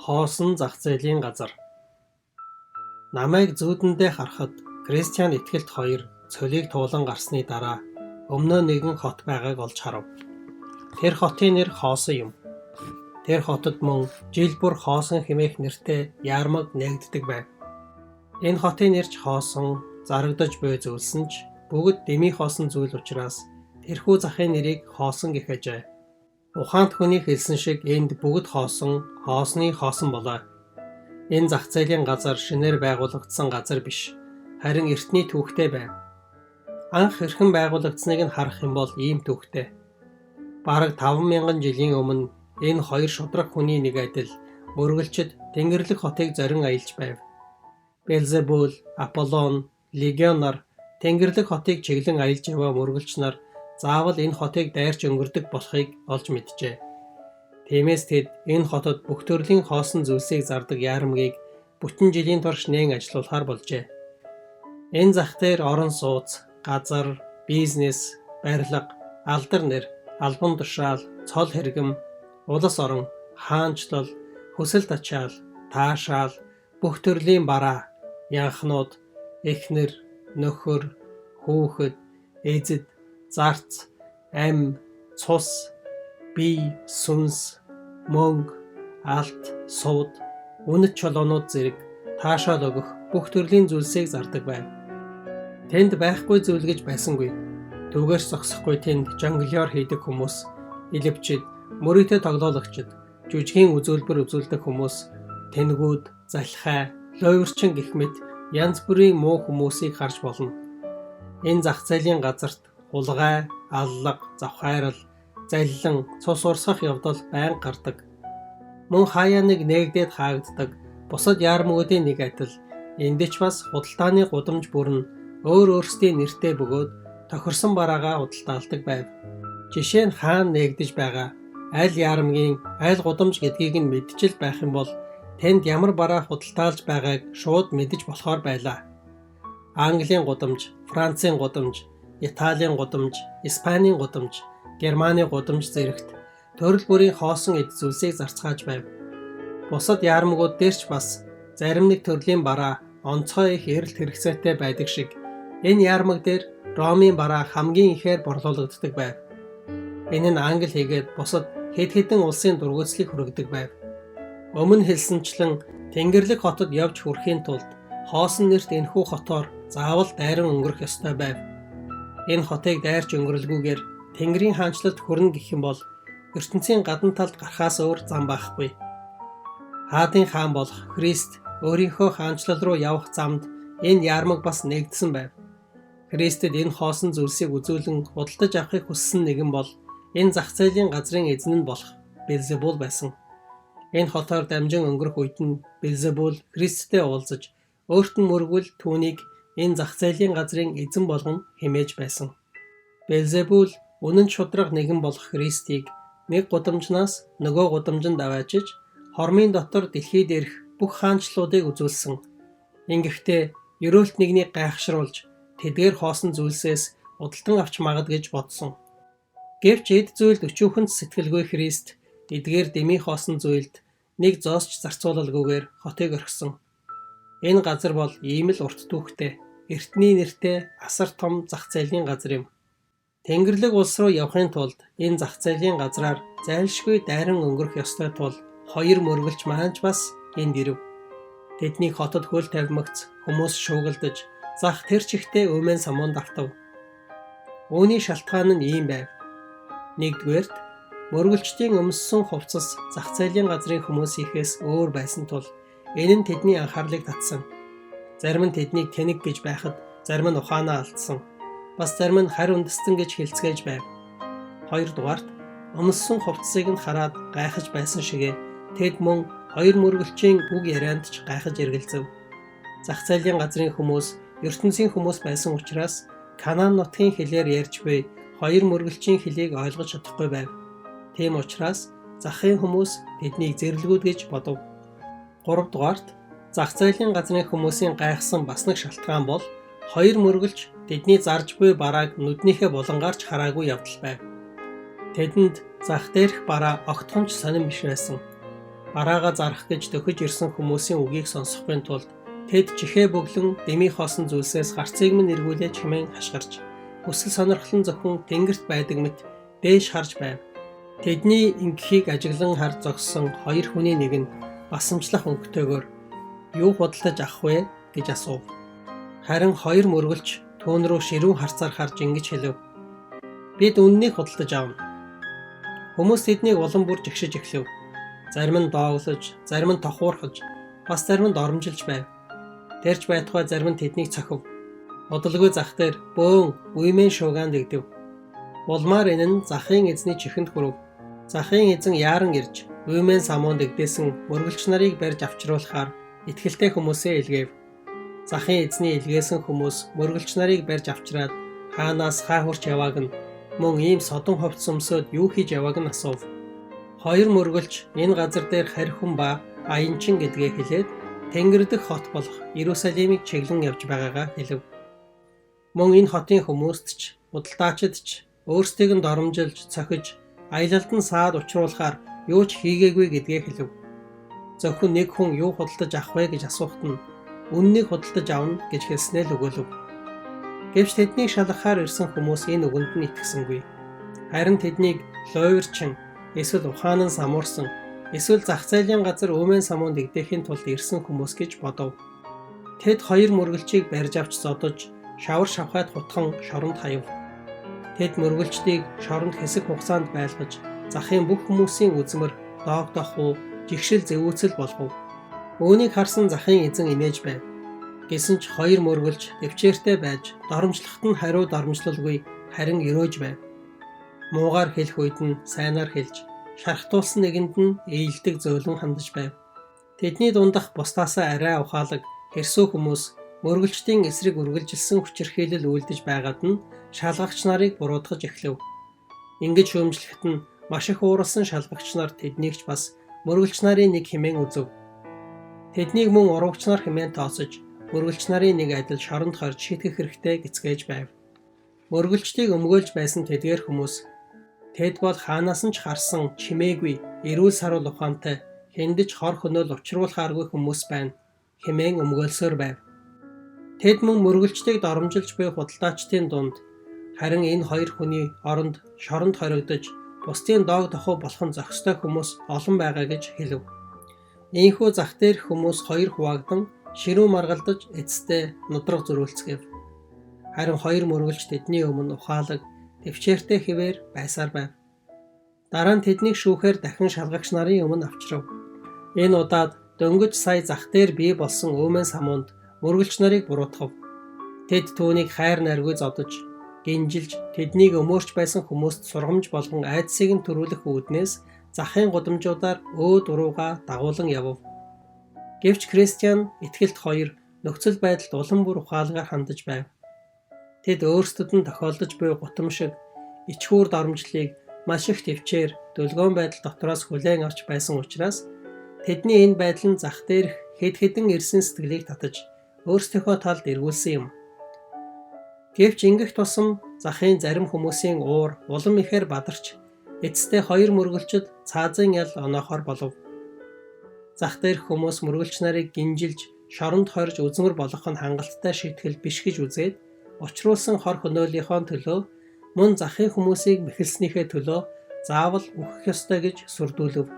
Хоосон зах зээлийн газар. Намайг зүүдэндээ харахад Кристиан Итгэлт хоёр цолийг туулан гарсны дараа өмнөө нэгэн хот байгааг олж харав. Тэр хотын нэр Хоосон юм. Тэр хотод мөн жил бүр Хоосон хэмээх нэртэй яармаг нээгддэг байв. Энэ хотын нэрч Хоосон зарагдаж буй зүйлсэн ч бүгд дэмий хоосон зүйл учраас тэрхүү захын нэрийг Хоосон гэх ажээ. Ухаант хүний хэлсэн шиг энд бүгд хоосны хоосон болоо. Энэ зах зээлийн газар шинээр байгуулагдсан газар биш, харин эртний түүхтэй байв. Анх хэрхэн байгуулагдсныг нь харах юм бол ийм түүхтэй. Бараг 5,000 жилийн өмнө энэ хоёр шудраг хүний нэг адил мөргөлчд Тэнгэрлэг хотыг зорин аялж байв. Белзебул, Аполлон, Легион нар Тэнгэрлэг хотыг чиглэн аялж яваа мөргөлч нар заавал энэ хотыг дайрч өнгөрдөг болохыг олж мэджээ. Тиймээс тэд энэ хотод бүх төрлийн хоосон зүйлсийг зардаг яармгийг бүтэн жилийн турш нээн ажилуулахар болжээ. Энэ зах дээр орон сууц, газар, бизнес, барилга, алдар нэр, албан тушаал, цол хэрэгэм, улс орон, хаанчлал, хүсэл тачаал, таашаал, бүх төрлийн бараа, янхнууд, эхнэр, нөхөр, хүүхэд, эзэд, зарц, ам, цус, бие, сүнс, мөнгө, алт, сууд, үнэт чулуунууд зэрэг таашаал өгөх бүх төрлийн зүйлсийг зардаг байв. Тэнд байхгүй зүйл гэж байсангүй. Түгээрч зогсохгүй тэнд жонглёр хийдэг хүмүүс, илвчид, мөрөөдө тоглоулагчид, жүжигийн үзүүлбэр үзүүлдэг хүмүүс, тэнгүүд, залхай, лойвэрчин гэх мэт янз бүрийн муу хүмүүсийг харж болно. Энэ зах зээлийн газарт хулгай, аллаг, завхайрал, заллин, цус урсгах явдал байнга гардаг. Мөн хаяа нэг нээгдээд хаагддаг бусад яармуудын нэг адил энд ч бас худалдааны гудамж бүрэн өөр өөрсдийн нэртэй бөгөөд тохирсон бараагаа худалдаалдаг байв. Жишээ нь хаана нээгдэж байгаа, аль яармгийн, аль гудамж гэдгийг нь мэдчил байх юм бол тэнд ямар бараа худалдаалж байгааг шууд мэдэж болохоор байлаа. Английн гудамж, Францын гудамж, Италийн гудамж, Испанийн гудамж, Германы гудамж зэрэгт төрөл бүрийн хоосон эд зүйлсийг зарцгааж байв. Бусад яармгууд дээр ч бас зарим нэг төрлийн бараа онцгой их эрэлт хэрэгцээтэй байдаг шиг энэ яармаг дээр Ромын бараа хамгийн ихээр борлуулагддаг байв. Энэ нь англи хийгээд бусад хэд хэдэн улсын дургуутслыг хүргэдэг байв. Өмнө хэлсэнчлэн Тэнгэрлэг хотод явж хүрэхийн тулд хоосон нэрт энэхүү хотоор заавал дайран өнгөрөх ёстой байв. Энэ хотыг дайрч өнгөрөлгүйгээр Тэнгэрийн хаанчлалд хүрнэ гэх юм бол ертөнцийн гадна талд гарахаас өөр зам байхгүй. Хаадын хаан болох Христ өөрийнхөө хаанчлал руу явах замд энэ яармаг бас нэгдсэн байв. Христэд энэ хоосон зүйлсийг үзүүлэн худалдаж авахыг хүссэн нэгэн бол энэ зах зээлийн газрын эзэн нь болох Белзебул байсан. Энэ хотоор дамжин өнгөрөх үед нь Белзебул Христтэй уулзаж өөрт нь мөргөл түүнийг энэ зах зээлийн газрын эзэн болгон хэмээж байсан. Белзебул үнэн шудраг нэгэн болох Христийг нэг гудамжнаас нөгөө гудамжинд аваачиж хормын дотор дэлхий дээрх бүх хаанчлалуудыг үзүүлсэн. Ингэхдээ ерөөлт нэгнийг гайхшруулж тэдгээр хоосон зүйлсээс удалдан авч магад гэж бодсон. Гэвч эд зүйлд өчүүхэнд сэтгэлгүй Христ эдгээр дэмий хоосон зүйлд нэг зоосч зарцуулалгүйгээр хотыг орхисон. Энэ газар бол ийм л урт түүхтэй, эртний нэртэй асар том зах зээлийн газар юм. Тэнгэрлэг улс руу явахын тулд энэ зах зээлийн газраар зайлшгүй дайран өнгөрөх ёстой тул хоёр мөргөлч маань ч бас энд ирэв. Тэднийг хотод хөл тавимагц хүмүүс шуугалдаж зах тэр чигтээ өмэн самуунд автав. Үүний шалтгаан нь ийм байв. Нэгдүгээрт мөргөлчдийн өмссөн хувцас зах зээлийн газрын хүмүүсийнхээс өөр байсан тул энэ нь тэдний анхаарлыг татсан. Зарим нь тэднийг тэнэг гэж байхад зарим нь ухаанаа алдсан. Бас зарим нь харь үндэстэн гэж хэлцгээж байв. Хоёрдугаарт өмссөн хувцсыг нь хараад гайхаж байсан шигээ тэд мөн хоёр мөргөлчийн үг ярианд ч гайхаж эргэлзэв. Зах зээлийн газрын хүмүүс ертөнцийн хүмүүс байсан учраас Канаан нутгийн хэлээр ярьж буй хоёр мөргөлчийн хэлийг ойлгож чадахгүй байв. Тийм учраас захын хүмүүс тэднийг зэрлгүүд гэж бодов. Гуравдугаарт зах зээлийн газрын хүмүүсийн гайхсан бас нэг шалтгаан бол хоёр мөргөлч тэдний зарж буй барааг нүднийхээ булангаарч хараагүй явдал байв. Тэдэнд зах дээрх бараа огтхонч сонирн биш байсан. бараагаа зарах гэж төхөж ирсэн хүмүүсийн үгийг сонсохгүй тулд тэд чихээ бөглөн дэмий хоосон зүйлсээс гарцыг минь эргүүлээ чимээн хашгирч хүсэл сонирхлон зөвхөн тэнгэрт байдаг мэт дээш харж байв. Тэдний ингэхийг ажиглан харж зогссон хоёр хүний нэг нь басамжлах өнгөтэйгээр юу худалдаж авах вэ гэж асуув. Харин хоёр мөргөлч түүн рүү ширүүн харцаар харж ингэж хэлв. Бид үннийг худалдаж авна. Хүмүүс тэднийг улам бүр жигшиж эхлэв. Зарим нь дооглож, зарим нь тохуурхаж, бас зарим нь доромжилж байв. Тэрж байтугай зарим нь тэднийг цохив. Удалгүй зах дээр бөөн үемэн шуугаан дэгдэв. Улмаар энэ нь захын эзний чихэнд хүрв. Захын эзэн яаран ирж, үемэн самуун дэгдээсэн мөргөлч нарыг барьж авчруулахаар итгэлтэй хүмүүсээ илгээв. Захын эзний илгээсэн хүмүүс мөргөлч нарыг барьж авчраад хаанаас хаа хурч явааг нь мөн ийм содон ховц өмсөд юу хийж явааг нь асуув. Хоёр мөргөлч энэ газар дээр харь хүн ба аянчин гэдгээ хэлээд Тэнгэр дэх хот болох Иерусалимыг чиглэн явж байгаагаа хэлв. Мөн энэ хотын хүмүүст ч, худалдаачид ч өөрсдийг нь доромжилж, цохиж, аялалд нь саад учруулахаар юу ч хийгээгүй гэдгээ хэлв. Зөвхөн нэг хүн юу худалдаж авах вэ гэж асуухад нь үннийг худалдаж авна гэж хэлснээ л өгөөлөв. Гэвч тэднийг шалгахаар ирсэн хүмүүс энэ үгэнд нь итгэсэнгүй. Харин тэднийг лойрчин, эсвэл ухаан нь самуурсан, эсвэл зах зээлийн газар өмэн самуун дэгдээхийн тулд ирсэн хүмүүс гэж бодов. Тэд хоёр мөргөлчийг барьж авч зодож, шавар шавхайд хутхан шоронд хаяв. Тэд мөргөлчдийг шоронд хэсэг хугацаанд байлгаж, захын бүх хүмүүсийн үзмэр, доогдохуу, жигшил зэвүүцэл болгов. Үүнийг харсан захын эзэн инээж байв. Гэсэн ч хоёр мөргөлч төвчээртэй байж, доромжлоход нь хариу доромжлолгүй, харин өрөөж байв. Муугаар хэлэх үед нь сайнаар хэлж, шархтуулсан нэгэнд нь ээлдэг зөөлөн хандаж байв. Тэдний дундах бусдаасаа арай ухаалаг, хэрсүү хүмүүс мөргөлчдийн эсрэг үргэлжилсэн хүчирхийлэл үйлдэж байгаад нь шалгагч нарыг буруутгаж эхлэв. Ингэж шүүмжлэхэд нь маш их ууралсан шалгагч нар тэднийг ч бас мөргөлч нарын нэг хэмээн үзв. Тэднийг мөн урвагч нар хэмээн тооцож, мөргөлч нарын нэг адил шоронд хорж шийтгэх хэрэгтэй гэцгээж байв. Мөргөлчдийг өмгөөлж байсан тэдгээр хүмүүс тэд бол хаанаас нь ч харсан чимээгүй, эрүүл сарвал ухаантай, хэндэж хор хөнөөл учруулахааргүй хүмүүс байна хэмээн өмгөөлсөөр байв. Тэд мөн мөргөлчдийг доромжилж буй худалдаачдын дунд харин энэ хоёр хүний оронд шоронд хоригдож, бусдын доог дохуу болох нь зохистой хүмүүс олон байгаа гэж хэлв. Ийхүү зах дээрх хүмүүс хоёр хуваагдан ширүү маргалдаж эцэстээ нудраг зөрүүлцгээв. Харин хоёр мөргөлч тэдний өмнө ухаалаг, төвчээртэй хэвээр байсаар байв. Дараа нь тэднийг шүүхээр дахин шалгагч нарын өмнө авчрав. Энэ удаад дөнгөж сая зах дээр бий болсон өмэн самуунд мөргөлч нарыг буруутгав. Тэд түүнийг хайр наргүй зодож, гинжилж, тэднийг өмөрч байсан хүмүүст сургамж болгон айдсыг нь төрүүлэх үүднээс захын гудамжуудаар дурууга дагуулan явв. Гэвч Кристиан итгэлт хоёр нөхцөл байдалд улам бүр ухаалгаар хандаж байв. Тэд өөрсдөд нь тохиолдож буй гутамшиг, ичхүүр доромжлыг маш их төвчээр дөлгөөн байдал дотроос хүлээн авч байсан учраас тэдний энэ байдал нь зах дээрх хэд хэдэн ирсэн сэтгэлийг татаж өөрсдийнхөө талд эргүүлсэн юм. Гэвч ингэх тусам захын зарим хүмүүсийн уур улам ихээр бадарч эцэстээ хоёр мөргөлчөд цаазын ял оноохоор болов. Зах дээрх хүмүүс мөргөлч нарыг гинжилж, шоронд хорж үзмэр болгох нь хангалттай шийтгэл биш гэж үзээд учруулсан хор хөнөөлийнхөө төлөө мөн захын хүмүүсийг мэхэлснийхээ төлөө заавал үхэх ёстой гэж сүрдүүлв.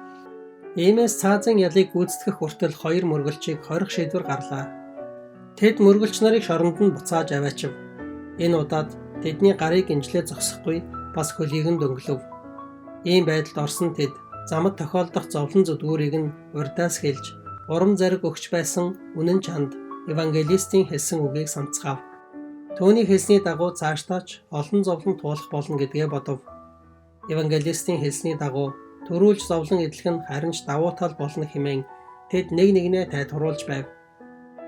Иймээс цаазын ялыг гүйцэтгэх хүртэл хоёр мөргөлчийг хорих шийдвэр гарлаа. Тэд мөргөлч нарыг шоронд нь буцааж аваачив. Энэ удаад тэдний гарыг гинжлээ зогсохгүй, бас хөлийг нь дөнгөлөв. Ийм байдалд орсон тэд замд тохиолдох зовлон зүдгүүрийг нь урдаас хэлж, урам зориг өгч байсан үнэн чанд евангелистийн хэлсэн үгийг санацгаав. Түүний хэлсний дагуу цаашдаач олон зовлон туулах болно гэдгээ бодов. Евангелистийн хэлсний дагуу төрүүлж зовлон эдлэх нь харин ч давуу тал болно хэмээн тэд нэг нэгнээ тайлбарлуулж байв.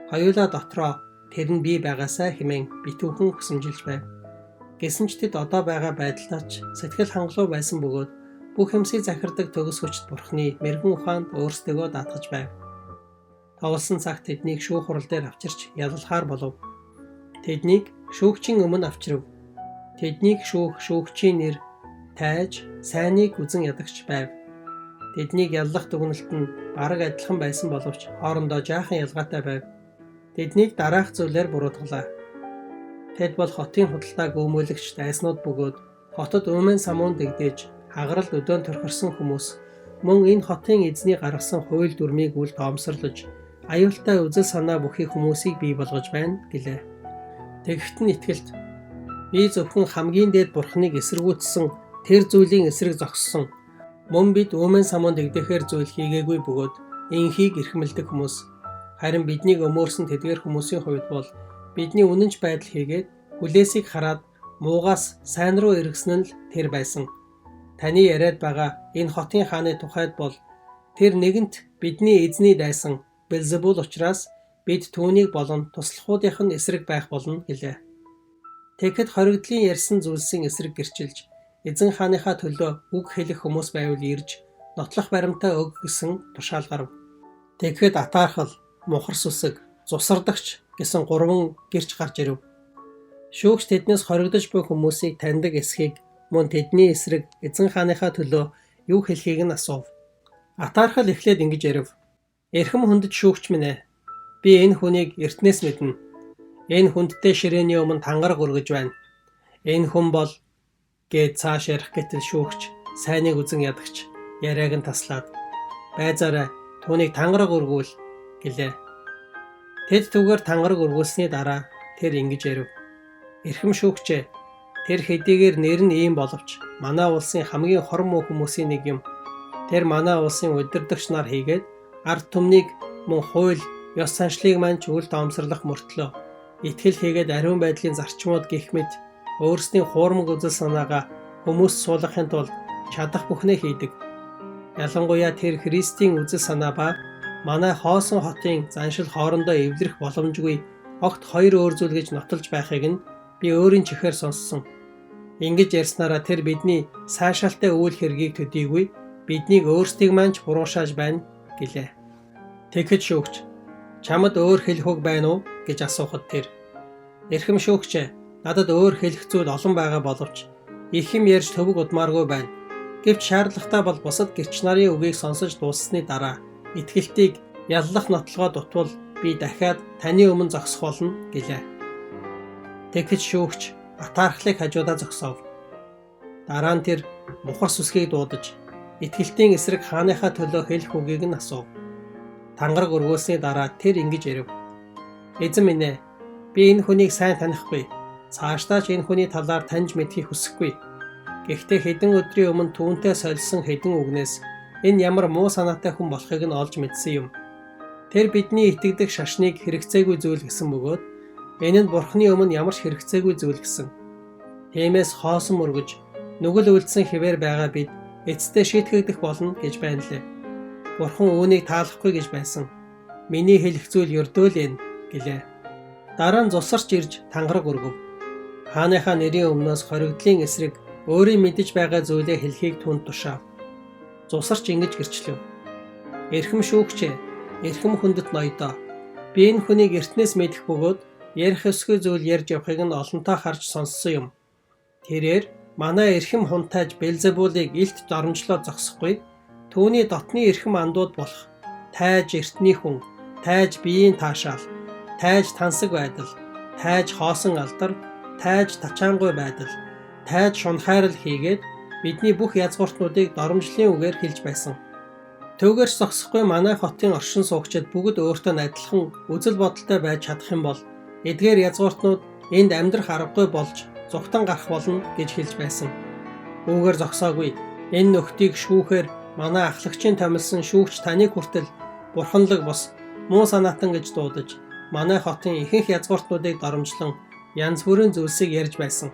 Хоёулаа дотроо тэр нь бий байгаасаа хэмээн битүүхэн хүсэмжилж байв. Гэсэн ч тэд одоо байгаа байдалтаач сэтгэл хангалуун байсан бөгөөд бүх юмсыг захирдаг төгс хүчит бурхны мэрэгэн ухаанд өөрсдөө даатгаж байв. Тоглосон цагт тэднийг шүүх хурал дээр авчирч ялалхаар болов. Тэднийг шүүгчийн өмнө авчирв. Тэднийг шүүгчийн нэр тайж, сайныг үзэн ядагч байв. Тэднийг яллах дүгнэлт нь бараг адилхан байсан боловч хоорондоо жаахан ялгаатай байв. Тэднийг дараах зүйлээр буруутгалаа. Тэд бол хотын худалдааг өмүүлэгч дайснууд бөгөөд хотод уумын самуун дэгдээж хагаралд өдөөн төрхөрсөн хүмүүс мөн энэ хотын эзний гаргасан хууль дүрмийг үл тоомсорлож аюултай үзэл санаа бүхий хүмүүсийг бий болгож байна гэлээ. Тэгэхт нь итгэлт би зөвхөн хамгийн дээд бурхныг эсэргүүцсэн тэр зүйлийн эсрэг зогссон. Мөн бид уумын самуун дэгдэхээр зүйл хийгээгүй бөгөөд инхийг эрхмэлдэг хүмүүс. Харин биднийг өмөөрсөн тэдгээр хүмүүсийн хувьд бол бидний үнэнч байдал хийгээд хүлээсийг хараад муугаас сайн руу эргэсэн нь л тэр байсан. Таны яриад байгаа энэ хотын хааны тухайд бол тэр нэгэнт бидний эзний дайсан Белзебул учраас бид түүнийг болон туслахуудынх нь эсрэг байх болно гэлээ. Тэгэхэд хоригдлын ярьсан зүйлсийн эсрэг гэрчилж эзэн хааныхаа төлөө үг хэлэх хүмүүс байвал ирж нотлох баримтаа өг гэсэн тушаал гарав. Тэгэхэд атаархал, мухар сүсэг, зусардагч гэсэн 3 гэрч гарч ирэв. Шүүгч тэднээс хоригдож буй хүмүүсийг таньдаг эсхийг мөн тэдний эсрэг эзэн хааныхаа төлөө юу хэлхийг нь асуув. Атаархал эхлээд ингэж ирэв. Эрхэм хүндэт шүүгч минь ээ. Би энэ хүнийг эртнээс мэднэ. Энэ хүндтэй ширээний өмнө тангараг өргөж байна. Энэ хүн бол гээд цааш ярих гэтэл шүүгч сайныг үзэн ядагч яриаг нь таслаад байзаараа түүнийг тангараг өргүүл гэлээ. Тэд түгээр тангараг өргүүлсний дараа тэр ингэж ирэв. Эрхэм шүүгчээ, тэр хэдийгээр нэр нь ийм боловч манай улсын хамгийн хором муу хүмүүсийн нэг юм. Тэр манай улсын удирдагч нар хийгээд ард түмнийг мөн хууль, ёс заншлыг маань ч үл тоомсорлох мөртлөө итгэл хийгээд ариун байдлын зарчмууд гэх мэт өөрсдийн хуурмаг үзэл санаагаа хүмүүст суулгахын тулд чадах бүхнээ хийдэг. Ялангуяа тэр Христийн үзэл санаа ба манай хоосон хотын заншил хоорондоо эвлэрэх боломжгүй огт 2 өөр зүйл гэж нотолж байхыг нь би өөрийн чихээр сонссон. Ингэж ярьснараа тэр бидний сайшаалтай үйл хэргийг төдийгүй биднийг өөрсдийг маань ч буруушааж байна гэлээ. Тэгэхэд шүүгч чамд өөр хэлэх үг байна уу гэж асуухад тэр эрхэм шүүгчээ, надад өөр хэлэх зүйл олон байгаа боловч их юм ярьж төвөг удмааргүй байна. Гэвч шаардлагатай бол бусад гэрч нарын үгийг сонсож дууссаны дараа итгэлтийг яллах нотлогоо дутвал би дахиад таны өмнө зогсох болно гэлээ. Тэгэхэд шүүгч атаархлыг хажуудаа зогсов. Дараа нь тэр мухар сүсгийг дуудаж итгэлтийн эсрэг хааныхаа төлөө хэлэх үгийг нь асуув. Тангараг өргүүлсний дараа тэр ингэж ирэв. Эзэн минь ээ, би энэ хүнийг сайн танихгүй. Цаашдаа ч энэ хүний талаар таньж мэдхийг хүсэхгүй. Гэхдээ хэдэн өдрийн өмнө түүнтэй солисон хэдэн үгнээс энэ ямар муу санаатай хүн болохыг нь олж мэдсэн юм. Тэр бидний итгэдэг шашныг хэрэгцээгүй зүйл гэсэн бөгөөд энэ нь Бурхны өмнө ямар ч хэрэгцээгүй зүйл гэсэн. Тиймээс хоосон мөргөж нүгэл үлдсэн хിവэр байгаа бид эцэстээ шийтгэгдэх болно гэж байна лээ. Бурхан үүнийг таалахгүй гэж байсан. Миний хэлэх зүйл ердөө л энэ гэлээ. Дараа нь зусарч ирж тангараг өргөв. Хааныхаа нэрийн өмнөөс хоригдлын эсрэг өөрийн мэдэж байгаа зүйлээ хэлхийг түнд тушаав. Зусарч ингэж гэрчлэв. Эрхэм шүүгчээ, эрхэм хүндэт ноёдоо. Би энэ хүнийг эртнээс мэдэх бөгөөд ярих ёсгүй зүйл ярьж явахыг нь олонтоо харж сонссон юм. Тэрээр манай эрхэм хунтайж Белзебулыг илт доромжлоод зогсохгүй. Түүний дотны эрхэм андууд болох тайж эртний хүн, тайж биеийн таашаал, тайж тансаг байдал, тайж хоосон алдар, тайж тачаангүй байдал, тайж шунхайрал хийгээд бидний бүх язгууртнуудыг доромжлын үгээр хэлж байсан. Түүгээрч зогсохгүй манай хотын оршин суугчид бүгд өөртөө адилхан үзэл бодолтой байж чадах юм бол эдгээр язгууртнууд энд амьдрах аргагүй болж зүгтэн гарах болно гэж хэлж байсан. Үүгээр зогсоогүй. Энэ нөхдийг шүүхээр манай ахлагчийн томилсон шүүгч таныг хүртэл бурханлаг бос муу санаатан гэж дуудаж манай хотын ихэнх язгууртнуудыг доромжлон янз бүрийн зүйлсийг ярьж байсан.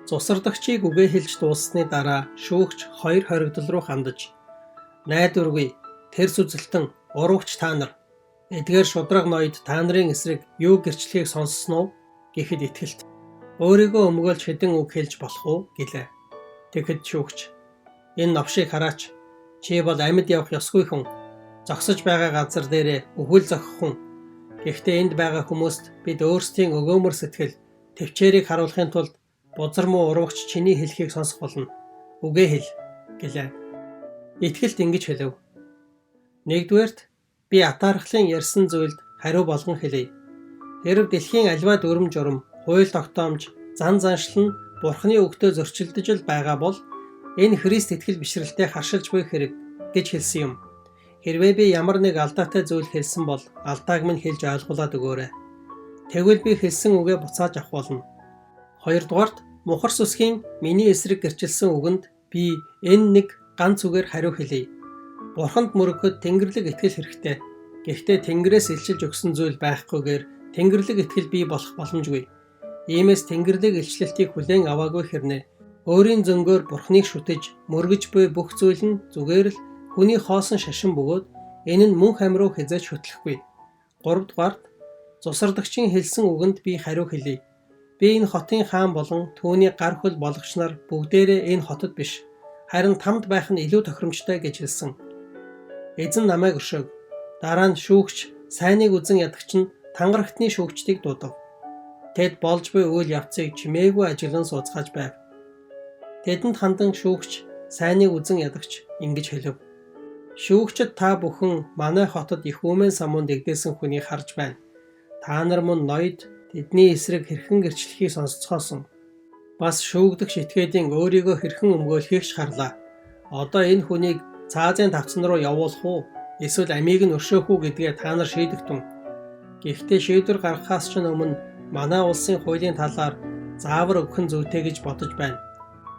Зусардагчийг үгээ хэлж дууссаны дараа шүүгч 2 хоригдол руу хандаж найдваргүй тэрс үзэлтэн уруугч та нар эдгээр шудраг ноёд та нарын эсрэг юу гэрчлэхийг сонссон уу гэхэд итгэлт өөрийгөө өмгөөлж хэдэн үг хэлж болох уу гэлээ. Тэгэхэд шүүгч энэ новшийг хараач. Чи бол амьд явах ёсгүй хүн. Зогсож байгаа газар дээрээ өвөл зохих хүн. Гэхдээ энд байгаа хүмүүст бид өөрсдийн өгөөмөр сэтгэл, төвчээрийг харуулахын тулд бузар муу уруугч чиний хэлхийг сонсох болно. Үгээ хэл гэлээ. Итгэлт ингэж хэлэв. Нэгдүгээрт би атаархлын ярьсан зүйлд хариу болгон хэлье. Хэрв дэлхийн аливаа дүрм журам, хууль тогтоомж, зан заншил нь Бурхны үгтөө зөрчилдөж л байгаа бол энэ Христ итгэл бишрэлтэд харшилж буй хэрэг гэж хэлсэн юм. Хэрвээ би ямар нэг алдаатай зүйл хэлсэн бол алдааг минь хэлж ойлгуулад өгөөрэй. Тэгвэл би хэлсэн үгээ буцааж авах болно. Хоёрдугаарт мухар сүсгийн миний эсрэг гэрчилсэн үгэнд би энэ нэг ганц үгээр хариу хэлье. Бурханд мөрөгөхөд Тэнгэрлэг итгэл хэрэгтэй. Гэхдээ Тэнгэрээс илчилж өгсөн зүйл байхгүйгээр Тэнгэрлэг итгэл бий болох боломжгүй. Иймээс Тэнгэрлэг илчлэлтийг хүлээн аваагүй хэрнээ өөрийн зөнгөөр Бурхныг шүтэж, мөргөж буй бүх зүйл нь зүгээр л хүний хоосон шашин бөгөөд энэ нь мөнх амь руу хязгаарч хөтлөхгүй. Гуравдугаарт зусардагчийн хэлсэн үгэнд би хариу хэлье. Би энэ хотын хаан болон түүний гар хөл болгоч нар бүгдээрээ энэ хотод биш, харин тамд байх нь илүү тохиромжтой гэж хэлсэн. Эзэн намайг өршөөг. Дараа нь шүүгч, сайныг үзэн ядагч нь тангарагтны шүүгчдийг дуудав. Тэд болж буй үйл явцыг чимээгүй ажиглан сууцгааж байв. Тэдэнд хандан шүүгч, сайныг үзэн ядагч ингэж хэлв. Шүүгчд та бүхэн манай хотод их үмэн самуун дэгдээсэн хүнийг харж байна. Та нар мөн ноёд тэдний эсрэг хэрхэн гэрчлэхийг сонсцгоосон. Бас шүүгдэгч этгээдийн өөрийгөө хэрхэн өмгөөлөхийг шаарлаа. Одоо энэ хүнийг цаазын тавцан руу явуулах уу? Эсвэл амийг нь өршөөх үү гэдгээ та нар шийдэгтэн. Гэхдээ шийдвэр гаргахаас ч өмнө манай улсын хуулийн талаар заавар өгөх нь зүйтэй гэж бодож байна.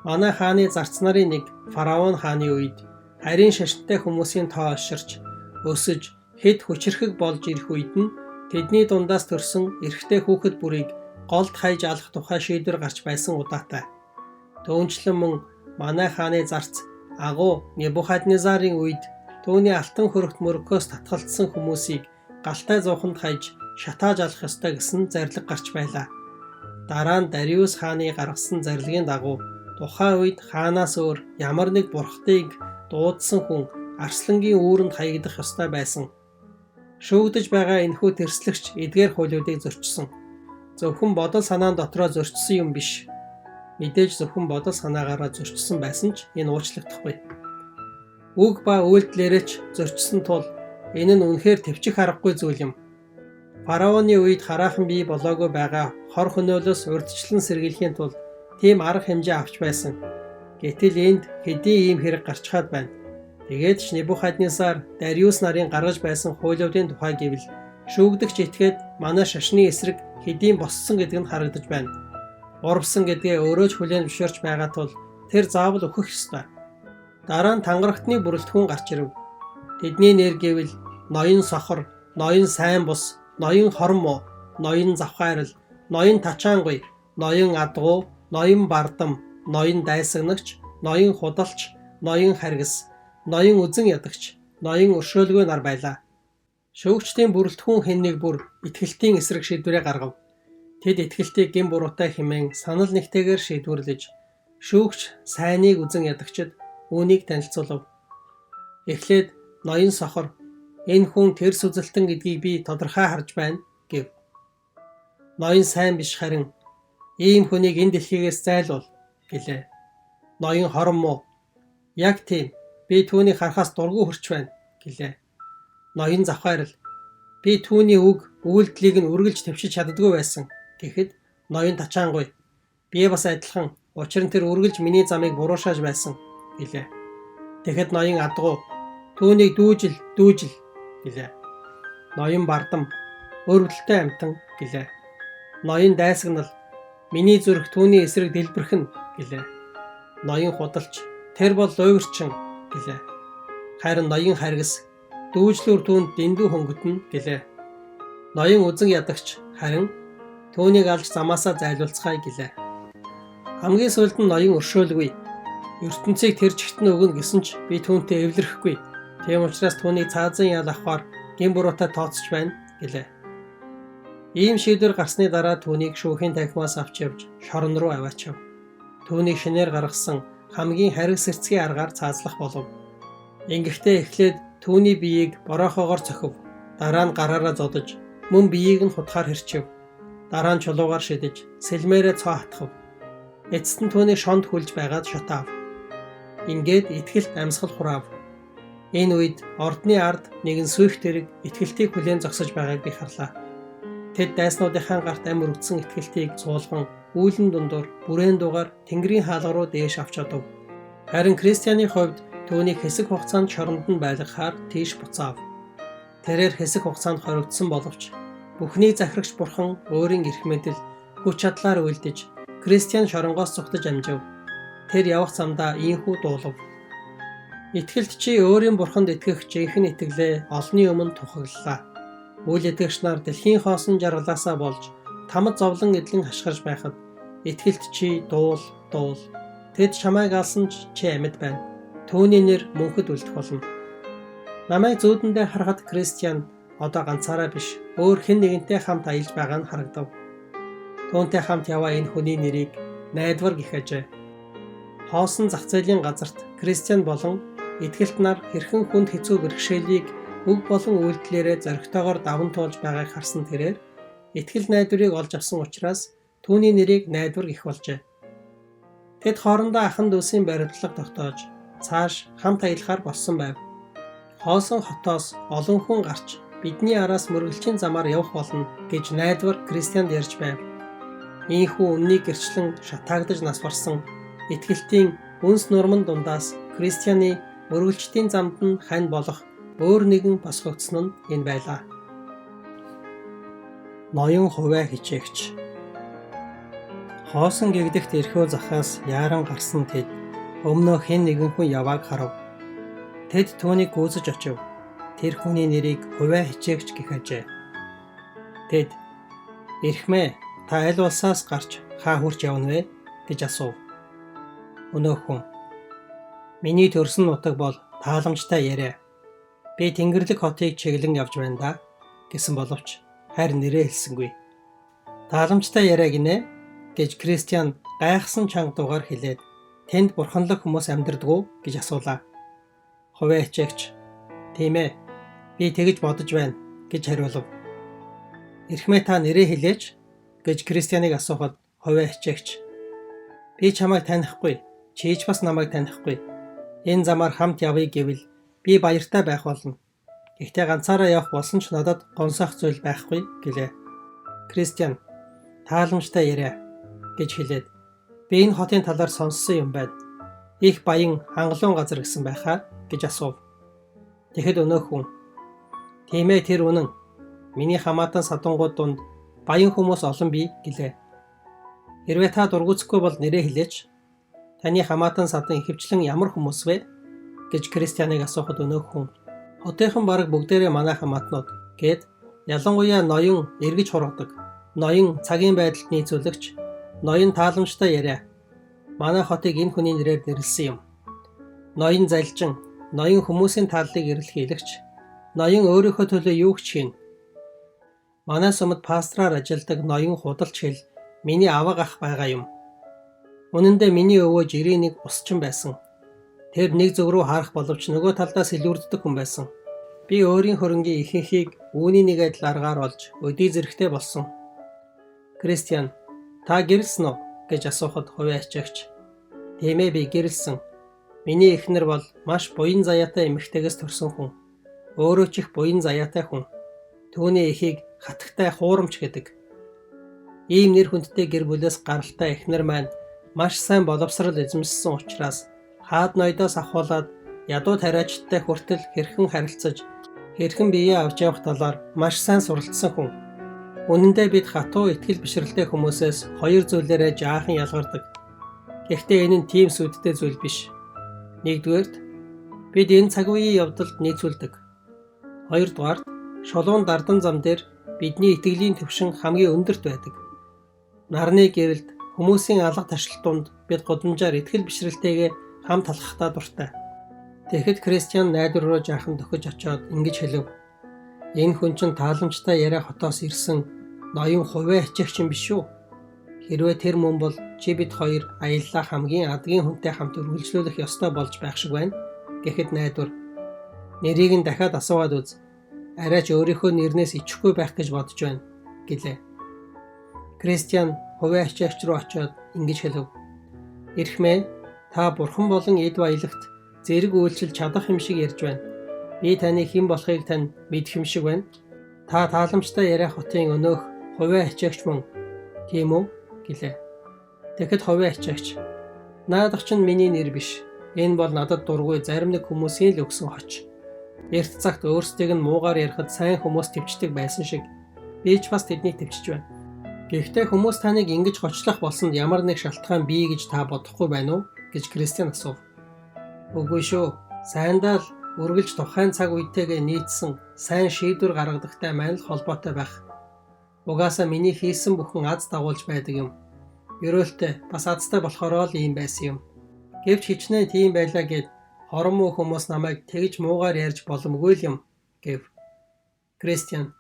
Манай хааны зарц нарын нэг фараон хааны үед харийн шашинтай хүмүүсийн тоо олширч, өсөж, хэд хүчрхэг болж ирэх үед нь тэдний дундаас төрсөн эрэгтэй хүүхэд бүрийг голд хайж алах тухай шийдвэр гарч байсан удаатай. Түүнчлэн мөн манай хааны зарц агуу Небухаднезарын үед түүний алтан хөрөгт мөрөгхөөс татгалцсан хүмүүсийг галтай зууханд хайж шатааж алах ёстой гэсэн зарлиг гарч байлаа. Дараа нь Дариус хааны гаргасан зарлагын дагуу тухайн үед хаанаас өөр ямар нэг бурхтыг дуудсан хүн арслангийн үүрэнд хаягдах ёстой байсан. Шүүгдэж байгаа энэхүү тэрслэгч эдгээр хуулиудыг зөрчсөн. Зөвхөн бодол санаан дотроо зөрчсөн юм биш. Мэдээж зөвхөн бодол санаагаараа зөрчсөн байсан ч энэ уучлагдахгүй. Үг ба үйлдэлээрээ ч зөрчсөн тул энэ нь үнэхээр төвчих аргагүй зүйл юм. Фараоны үед хараахан бий болоогүй байгаа хор хөнөөлөөс урьдчилан сэргийлэхийн тулд тийм арга хэмжээ авч байсан. Гэтэл энд хэдийн ийм хэрэг гарчхаад байна. Тэгээд ч Небухаднесар Дариус нарын гаргаж байсан хуулиудын тухай гэвэл шүүгдэгч этгээд манай шашны эсрэг хэдийн боссон гэдэг нь харагдаж байна. Урвсан гэдгээ өөрөө ч хүлээн зөвшөөрч байгаа тул тэр заавал өөхөх ёстой. Дараа нь тангарагтны бүрэлдэхүүн гарч ирэв. Тэдний нэр гэвэл ноён сохор, ноён сайн бус, ноён хормоо, ноён завхаарл, ноён тачаангуй, ноён адгуу, ноён бардам, ноён дайсагнагч, ноён худалч, ноён харгас, ноён үзэн ядагч, ноён өршөөлгүй нар байлаа. Шүүгчдийн бүрэлдэхүүн хэн нэг бүр итгэлтийн эсрэг шийдвэрээ гаргав. Тэд итгэлтийг гин буруутай хэмээн санал нэгтэйгээр шийдвэрлэж, шүүгч сайныг үзэн ядагчид үүнийг танилцуулав. Эхлээд ноён сохор энэ хүн тэрс үзэлтэн гэдгийг би тодорхой харж байна гэв. Ноён сайн биш харин ийм хүнийг энэ дэлхийгээс зайлуул гэлээ. Ноён хормоо яг тийм би түүнийг харахаас дургүй хүрч байна гэлээ. Ноён завхаарл би түүний үг үйлдэлийг нь үргэлж твшиж чаддаггүй байсан гэхэд ноён тачаангуй би бас адилхан учир нь тэр үргэлж миний замыг буруушааж байсан гэлээ. Тэгэхэд ноён адгуу түүнийг дүүжил гэлээ. Ноён бардам өрөвдөлтэй амтан гэлээ. Ноён дайсагнал миний зүрх түүний эсрэг дэлбэрхэн гэлээ. Ноён худалч тэр бол луйварчин гэлээ. Харин ноён харгас дүүжлүүр түүнд дэндүү хөнгөтнө гэлээ. Ноён үзэн ядагч харин түүнийг алж замаасаа зайлуулцгаая гэлээ. Хамгийн сүүлд нь ноён өршөөлгүй. ертөнцийг тэр чигтэн өгнө гэсэн ч би түүнтэй эвлэрэхгүй. Тийм учраас түүнийг цаазан ял авахаар гин буруутай тооцож байна гэлээ. Ийм шийдвэр гарсны дараа түүнийг шүүхийн танхимаас авч явж шорон руу аваачав. Түүнийг шинээр гаргасан хамгийн харгас сэрцгийн аргаар цаазлах болов. Ингэхдээ эхлээд түүний биеийг бороохоогоор цохив. Дараа нь гараараа зодож, мөн биеийг нь хутгаар хэрчив. Дараа нь чулуугаар шидэж, сэлмээрээ цоо хатгав. Эцэст нь түүний шонд хүлж байгаад шатаав. Ингээд итгэлт амьсгал хураав. Энэ үед ордны ард нэгэн сүйх тэрэг итгэлтийг хүлээн зогсож байгааг би харлаа. Тэд дайснуудынхаа гарт амь өргөдсөн итгэлтийг цуулган үүлэн дундуур бүрээн дугаар Тэнгэрийн хаалга руу дээш авч одов. Харин Кристианы хувьд түүнийг хэсэг хугацаанд шоронд нь байлгахаар тийш буцаав. Тэрээр хэсэг хугацаанд хоригдсон боловч бүхнийг захирагч бурхан өөрийн эрх мэдэл хүч чадлаар үйлдэж Кристиан шоронгоос зүхтэж амжив. Тэр явах замдаа ийхүү дуулав. Итгэлт чи өөрийн бурханд итгэх жинхэнэ итгэлээ олонний өмнө тухаглалаа. Үйл итгэгч нар дэлхийн хоосон жаргалаасаа болж тамад зовлон эдлэн хашгирж байхад итгэлт чи дуул. Тэд чамайг алсан ч чи амьд байна. Түүний нэр мөнхөд үлдэх болно. Намайг зүүдэндээ харахад Кристиан одоо ганцаараа биш, өөр хэн нэгэнтэй хамт аялж байгаа нь харагдав. Түүнтэй хамт яваа энэ хүний нэрийг найдвар гэх ажээ. Хоосон зах зээлийн газарт Кристиан болон итгэлт нар хэрхэн хүнд хэцүү бэрхшээлийг үг болон үйлдэлээрээ зоригтойгоор даван туулж байгааг харсан тэрээр итгэл найдварыг олж авсан учраас түүний нэрийг найдвар гэх болжээ. Тэд хоорондоо ахын дүүсийн барилдлага тогтоож цааш хамт аялахаар болсон байв. Хоосон хотоос олон хүн гарч бидний араас мөргөлчийн замаар явах болно гэж найдвар Кристианд ярьж байв. Ийхүү үннийг гэрчлэн шатаагдаж нас барсан итгэлтийн үнс нурман дундаас Кристианы мөргөлчдийн замд нь хань болох өөр нэгэн босгогдсон нь энэ байлаа. Ноён хувиа хичээгч. Хоосон гэгдэгт эрхөө захаас яаран гарсан тэд өмнөө хэн нэгэн хүн явааг харав. Тэд түүнийг гүйцэж очив. Тэр хүний нэрийг хувиа хичээгч гэх ажээ. Тэд "Эрхмээ, та аль улсаас гарч хаа хүрч явна вэ?" гэж асуув. Өнөөх хүн "Миний төрсөн нутаг бол тааламжтай яриа. Би Тэнгэрлэг хотыг чиглэн явж байна да" гэсэн боловч харин нэрээ хэлсэнгүй. "Тааламжтай яриа гинэ" гэж Кристиан гайхсан чанга дуугаар хэлээд "Тэнд бурханлаг хүмүүс амьдардаг уу?" гэж асуулаа. Хувиа хичээгч "Тийм ээ, би тэгж бодож байна" гэж хариулав. "Эрхмээ, та нэрээ хэлээч" гэж Кристианыг асуухад хувиа хичээгч "Би чамайг танихгүй, чи ч бас намайг танихгүй. Энэ замаар хамт явъя гэвэл би баяртай байх болно. Гэхдээ ганцаараа явах болсон ч надад гонсоох зүйл байхгүй" гэлээ. Кристиан "Тааламжтай яриа" гэж хэлээд "Би энэ хотын талаар сонссон юм байна. Их баян хангалуун газар гэсэн байхаа" гэж асуув. Тэгэхэд өнөөх хүн "Тийм ээ, тэр үнэн. Миний хамаатан садангууд дунд баян хүмүүс олон бий" гэлээ. "Хэрвээ та дургуутсахгүй бол нэрээ хэлээч. Таны хамаатан садан ихэвчлэн ямар хүмүүс вэ?" гэж Кристианыг асуухад өнөөх хүн "Хотынхан бараг бүгдээрээ манай хамаатнууд" гэд ялангуяа ноён эргэж хургадаг, ноён цагийн байдалд нийцүүлэгч, ноён тааламжтай яриа манай хотыг энэ хүний нэрээр нэрлсэн юм. Ноён залжин, ноён хүмүүсийн тааллыг эрэлхийлэгч, ноён өөрийнхөө төлөө юу ч хийн. Манаас өмнө пастраар ажилладаг ноён худалч хэл миний аваг ах байгаа юм. Үнэн дээр миний өвөө жирийн нэг усчин байсан. Тэр нэг зүг рүү харах боловч нөгөө талдаа сэлүүрддэг хүн байсан. Би өөрийн хөрөнгийн ихэнхийг үүний нэг адил аргаар олж өдий зэрэгтэй болсон." Кристиан "Та гэрэлсэн үү?" гэж асуухад хувиа хичээгч "Тийм ээ, би гэрэлсэн. Миний эхнэр бол маш буян заяатай эмэгтэйгээс төрсөн хүн. Өөрөө ч их буян заяатай хүн. Түүний эхийг хатагтай хуурамч гэдэг. Ийм нэр хүндтэй гэр бүлээс гаралтай эхнэр маань маш сайн боловсрал эзэмшсэн учраас хаад ноёдоос ахуулаад ядуу тариачдтай хүртэл хэрхэн харилцаж, хэрхэн биеэ авч явах талаар маш сайн суралцсан хүн. Үнэн дээр бид хатуу итгэл бишрэлтэй хүмүүсээс хоёр зүйлээрээ жаахан ялгардаг. Гэхдээ энэ нь тийм сүдтэй зүйл биш. Нэгдүгээрт бид энэ цаг үеийн явдалд нийцүүлдэг. Хоёрдугаарт шулуун дардан зам дээр бидний итгэлийн түвшин хамгийн өндөрт байдаг. Нарны гэрэлд хүмүүсийн алга ташлалтунд бид годамжаар итгэл бишрэлтэйгээ хамт алхахдаа дуртай. Тэгэхэд Кристиан найдвар руу жаахан дөхөж очоод ингэж хэлв. "Энэ хүн чинь тааламжтай яриа хотоос ирсэн ноён хувиа хичээгч юм биш үү? Хэрвээ тэр мөн бол чи бид хоёр аяллаа хамгийн адгийн хүнтэй хамт үргэлжлүүлэх ёстой болж байх шиг байна" гэхэд найдвар "Нэрийг нь дахиад асууад үз. Арай ч өөрийнхөө нэрнээс ичихгүй байх гэж бодож байна" гэлээ. Кристиан хувиа хичээгч рүү очоод ингэж хэлв. "Эрхмээ, та бурхан болон эд баялагт зэрэг үйлчил чадах юм шиг ярьж байна. Би таны хэн болохыг тань мэдэх юм шиг байна. Та тааламжтай яриа хотын өнөөх хувиа хичээгч мөн тийм үү гэлээ. Тэгэхэд хувиа хичээгч наадах чинь миний нэр биш. Энэ бол надад дургүй зарим нэг хүмүүсийн л өгсөн хоч. Эрт цагт өөрсдийг нь муугаар ярихад сайн хүмүүс төвчдөг байсан шиг би ч бас тэднийг төвчж байна. Гэхдээ хүмүүс таныг ингэж гочлох болсонд ямар нэг шалтгаан бий гэж та бодохгүй байна уу гэж Кристиан асуув. Үгүй шүү. Сайндаа л үргэлж тухайн цаг үетэйгээ нийцсэн сайн шийдвэр гаргадагтай маань л холбоотой байх. Угаасаа миний хийсэн бүхэн аз дагуулж байдаг юм. Ерөөлтөө бас азтай болохоор л ийм байсан юм. Гэвч хичнээн тийм байлаа гэд хорон муу хүмүүс намайг тэгж муугаар ярьж боломгүй л юм гэв. Кристиан,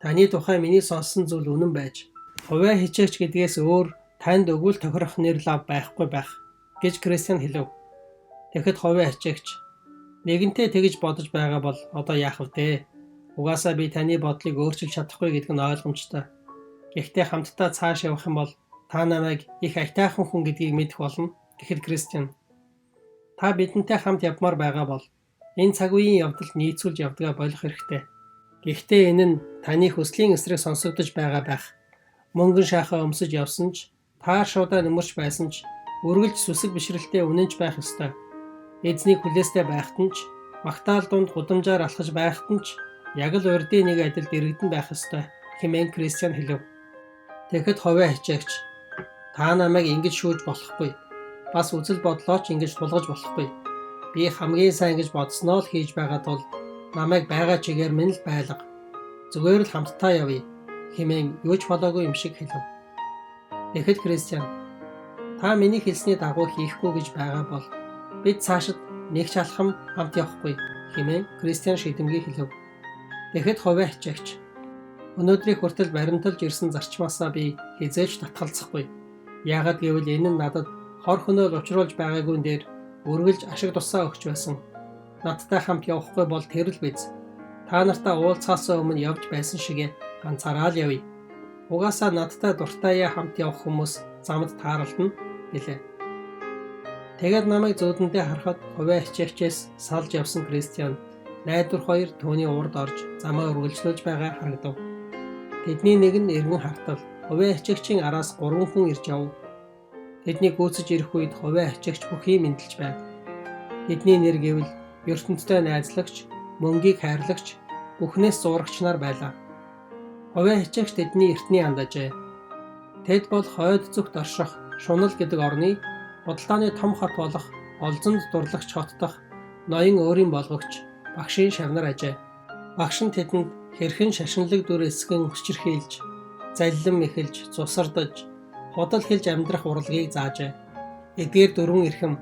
таны тухай миний сонссон зүйл үнэн байж, хувиа хичээгч гэдгээс өөр танд өгүүл тохирох нэр лав байхгүй байх гэж Кристиан хэлв. Тэгэхэд хувиа хичээгч нэгэнтээ тэгж бодож байгаа бол одоо яах вэ? Угаасаа би таны бодлыг өөрчилж чадахгүй гэдг нь ойлгомжтой. Гэхдээ хамтдаа цааш явах юм бол та намайг их аятайхан хүн гэдгийг мэдэх болно. Тэгэхэд Кристиан, та бидэнтэй хамт явмаар байгаа бол энэ цаг үеийн явдалд нийцүүлж явдгаа болох хэрэгтэй. Гэхдээ энэ нь таны хүслийн эсрэг сонсогдож байгаа байх. Мөнгөн шахаа өмсөж явсан ч, таар шуудаа нөмөрч байсан ч, үргэлж сүсэг бишрэлтэй үнэнч байх ёстой. Эзний хүлээстэй байхад нь ч, магтаал дунд гудамжаар алхаж байхад нь ч, яг л урдын нэг адилд иргэдэн байх ёстой хэмээн Кристиан хэлв. Тэгэхэд хувиа хичээгч, та намайг ингэж шүүж болохгүй. Бас үзэл бодлоо ч ингэж тулгаж болохгүй. Би хамгийн сайн гэж бодсноо л хийж байгаа тул намайг байгаа чигээр минь л байлга. Зүгээр л хамтдаа явъя хэмээн юу ч болоогүй юм шиг хэлв. Тэгэхэд Кристиан, та миний хэлсний дагуу хийхгүй гэж байгаа бол бид цаашид нэг ч алхам хамт явахгүй хэмээн Кристиан шийдэмгий хэлв. Тэгэхэд хувиа хичээгч, өнөөдрийн хүртэл баримталж ирсэн зарчмаасаа би хизээч татгалзахгүй. Яагаад гэвэл энэ нь надад хор хөнөөл учруулж байгаагүй дээр үргэлж ашиг тусаа өгч байсан. Надтай хамт явахгүй бол тэр л биз. Та нартай уулзахаас өмнө явж байсан шигээ ганцаараа л явъя. Угаасаа надтай дуртайя хамт явах хүмүүс замд тааралдана гэлээ. Тэгээд намайг зүүдэндээ харахад хувиа хичээгчээс салж явсан Кристиан найдвар хоёр түүний урд орж замаа үргэлжлүүлж байгаа харагдав. Тэдний нэг нь эргэн хартал хувиа хичээгчийн араас 3 хүн ирж яв. Тэдний гүйцэж ирэх үед хувиа хичээгч бүхий мэдлж байв. Тэдний нэр гэвэл ертөнцтэй найзлагч, мөнгийг хайрлагч, бүхнээс зурагч нар байлаа. Хувиа хичээгч тэдний эртний андажээ. Тэд бол хойд зүгт орших Шунал гэдэг орны худалдааны том хот болох Олзонд дурлагч хот дах ноён өөрийн болгогч багшийн шавнар ажээ. Багш нь тэдэнд хэрхэн шашинлаг дүр эсгэн өсчирхийлж, заллин мэхэлж, цусардаж, худал хэлж амьдрах урлагийг заажээ. Эдгээр дөрвөн эрхэм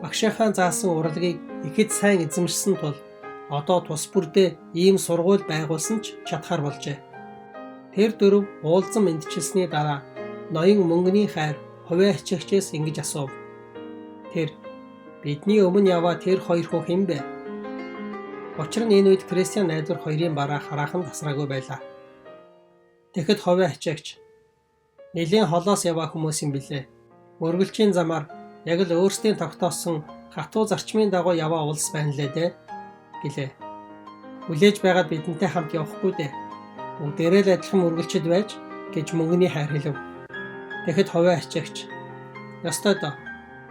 багшийнхаа заасан урлагийг ихэд сайн эзэмшсэн тул одоо тус бүрдээ ийм сургууль байгуулсан ч чадхаар болжээ. Тэр дөрөв уулзан мэдчилсний дараа ноён мөнгөний хайр хувиа хичээгчээс ингэж асуув. Тэр бидний өмнө яваа тэр хоёр хүн хэн бэ? Учир нь энэ үед Кристиан найдвар хоёрын бараа хараахан тасраагүй байлаа. Тэгэхэд хувиа хичээгч нэлийн холоос яваа хүмүүс юм билээ. Мөргөлчийн замаар яг л өөрсдийн тогтоосон хатуу зарчмын дагуу яваа улс байна лээ дээ гэлээ. Хүлээж байгаад бидэнтэй хамт явахгүй дээ. Бүгдээрээ л адилхан мөргөлчд байж гэж мөнгөний хайр хэлв. Тэгэхэд хувиа хичээгч ёстой доо.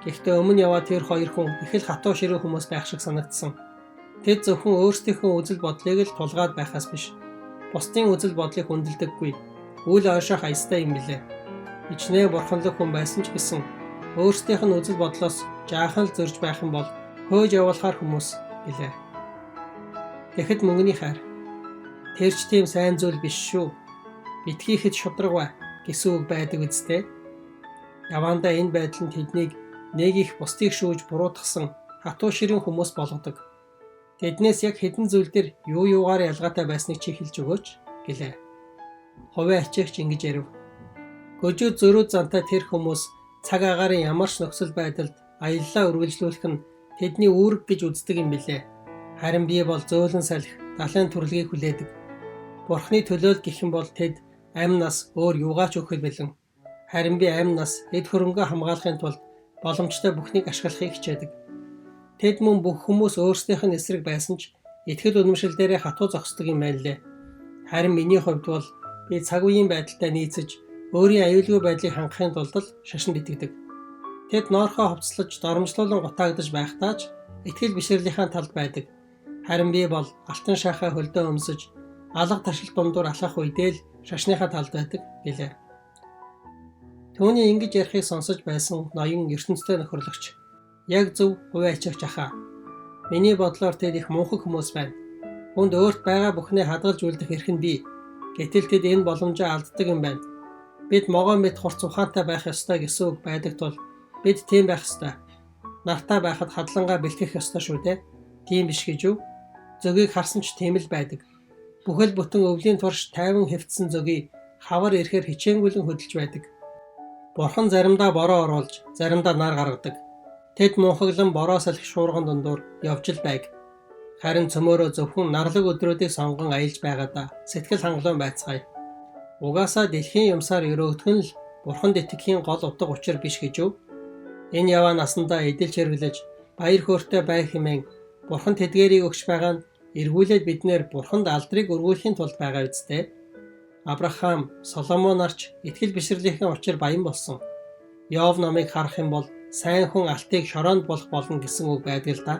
Гэхдээ өмнө яваа тэр хоёр хүн их л хатуу ширээ хүмүүс байх шиг санагдсан. Тэд зөвхөн өөрсдийнхөө үзэл бодлыг л тулгаад байхаас биш. Бусдын үзэл бодлыг хүндэлдэггүй. Үл ойшох аястай юм билээ. Ичнээ бурханлаг хүн байсан ч гэсэн өөрсдийнх нь үзэл бодлоос жаахан л зөрж байх юм бол хөөж явуулахар хүмүүс гэлээ. Тэгэхэд мөнгөний хайр тэр ч тийм сайн зүйл биш шүү. Битгийхэд шудраг гэсэн үг байдаг үсттэй. Явандаа энэ байдал нь тэднийг нэг их бусдыг шүүж буруутгасан хатуу ширийн хүмүүс болгодог. Тэднээс яг хэдэн зүйл дээр юу юугаар ялгаатай байсныг чи хэлж өгөөч гэлээ. Хувиа хичээгч ингэж ярив. Гөжөө зөрүү зантай тэр хүмүүс цаг агаарын ямар ч нөхцөл байдалд аяллаа үргэлжлүүлэх нь тэдний үүрэг гэж үздэг юм билээ. Харин би бол зөөлөн салхи, далайн төрлөгийг хүлээдэг. Бурхны төлөөл гэх юм бол тэд амь нас өөр юугаач өгөх бэлэн. Харин би амь нас эд хөрөнгөө хамгаалахын тулд боломжтой бүхнийг ашиглахыг хичээдэг. Тэд мөн бүх хүмүүс өөрсдийнх нь эсрэг байсан ч итгэл үнэмшил дээрээ хатуу зогсдог юм байна лээ. Харин миний хувьд бол би цаг үеийн байдалтай нийцэж өөрийн аюулгүй байдлыг хангахын тулд л шашинд итгэдэг. Тэд ноорхоо хувцлаж доромжлуулан гутаагдаж байхдаа ч итгэл бишрэлийн талд байдаг. Харин би бол алтан шахаа хөлдөө өмсөж алга ташил дундуур алхах үедээ л шашныхаа талд байдаг гэлээ. Түүний ингэж ярихыг сонсож байсан ноён ертөнцийн нөхөрлөгч яг зөв хувиа ачаач ахаа. Миний бодлоор тэд их мунхан хүмүүс байна. Хүнд өөрт байгаа бүхнээ хадгалж үлдэх эрх нь бий. Гэтэл тэд энэ боломжоо алддаг юм байна. Бид могоон мэд хурц ухаантай байх ёстой гэсэн үг байдаг тул бид тийм байх ёстой. Нартай байхад хадлангаа бэлтгэх ёстой шүү дээ. Тийм биш гэж юу? Зөгийг харсан ч тийм л байдаг. Бүхэл бүтэн өвлийн турш тайван хэвтсэн зөгийг хавар ирэхээр хичээнгүйлэн хөдөлж байдаг. Бурхан заримдаа бороо оруулж, заримдаа нар гаргадаг. Тэд мунхаглан бороо салхи шуурган дундуур явж л байг. Харин цөмөөрөө зөвхөн нарлаг өдрүүдийг сонгон аялж байгаадаа сэтгэл хангалуун байцгаая. Угаасаа дэлхийн юмсаар өрөөгдөх нь л Бурханд итгэхийн гол утга учир биш гэж юу? Энэ яваа насандаа эдэлж хэрэглэж баяр хөөртэй байх хэмээн Бурхан тэдгээрийг өгч байгаа нь эргүүлээд биднэр Бурханд алдрыг өргүүлэхийн тулд байгаа үсттэй. Авраам, Соломон нарч итгэл бишрэлийн учир баян болсон. Йов намыг харах юм бол сайн хүн алтыг шороонд болох болно гэсэн үг байдаг л да.